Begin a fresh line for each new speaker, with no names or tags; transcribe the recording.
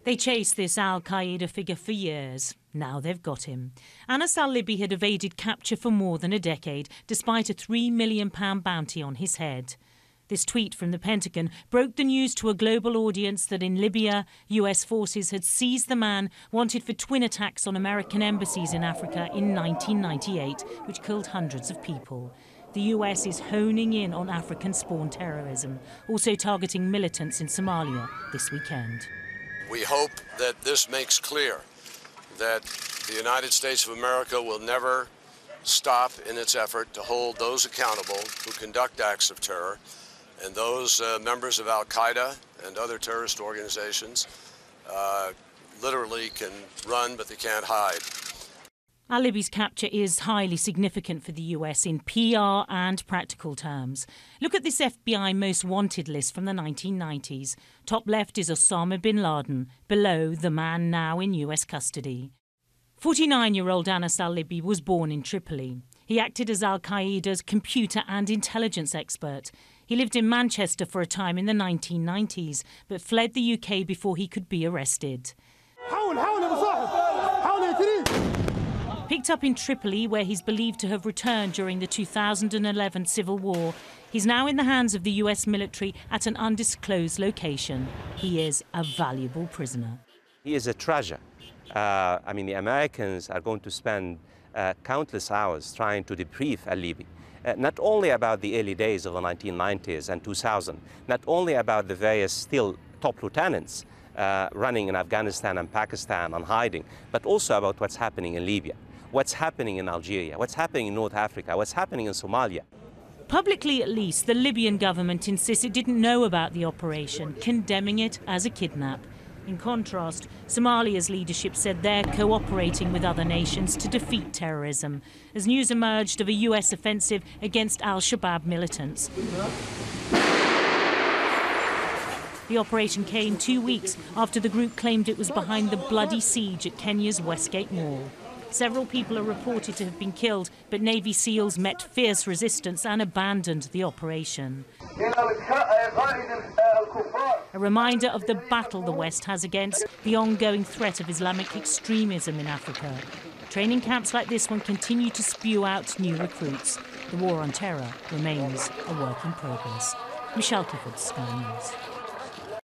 They chased this Al-Qaeda figure for years. Now they've got him. Anas al Libi had evaded capture for more than a decade, despite a £3 million bounty on his head. This tweet from the Pentagon broke the news to a global audience that in Libya, US forces had seized the man wanted for twin attacks on American embassies in Africa in 1998, which killed hundreds of people. The US is honing in on African-spawned terrorism, also targeting militants in Somalia this weekend.
We hope that this makes clear that the United States of America will never stop in its effort to hold those accountable who conduct acts of terror, and those members of Al-Qaeda and other terrorist organizations literally can run, but they can't hide.
Al-Libi's capture is highly significant for the US in PR and practical terms. Look at this FBI most wanted list from the 1990s. Top left is Osama bin Laden, below the man now in US custody. 49-year-old Anas al Libi was born in Tripoli. He acted as Al-Qaeda's computer and intelligence expert. He lived in Manchester for a time in the 1990s, but fled the UK before he could be arrested. Picked up in Tripoli, where he's believed to have returned during the 2011 civil war, he's now in the hands of the US military at an undisclosed location. He is a valuable prisoner.
He is a treasure. The Americans are going to spend countless hours trying to debrief Al Libi. Not only about the early days of the 1990s and 2000, not only about the various still top lieutenants running in Afghanistan and Pakistan and hiding, but also about what's happening in Libya, what's happening in Algeria, what's happening in North Africa, what's happening in Somalia.
Publicly, at least, the Libyan government insists it didn't know about the operation, condemning it as a kidnap. In contrast, Somalia's leadership said they're cooperating with other nations to defeat terrorism, as news emerged of a US offensive against al-Shabaab militants. The operation came 2 weeks after the group claimed it was behind the bloody siege at Kenya's Westgate Mall. Several people are reported to have been killed, but Navy SEALs met fierce resistance and abandoned the operation. A reminder of the battle the West has against the ongoing threat of Islamic extremism in Africa. Training camps like this one continue to spew out new recruits. The war on terror remains a work in progress. Michelle Clifford, Sky News.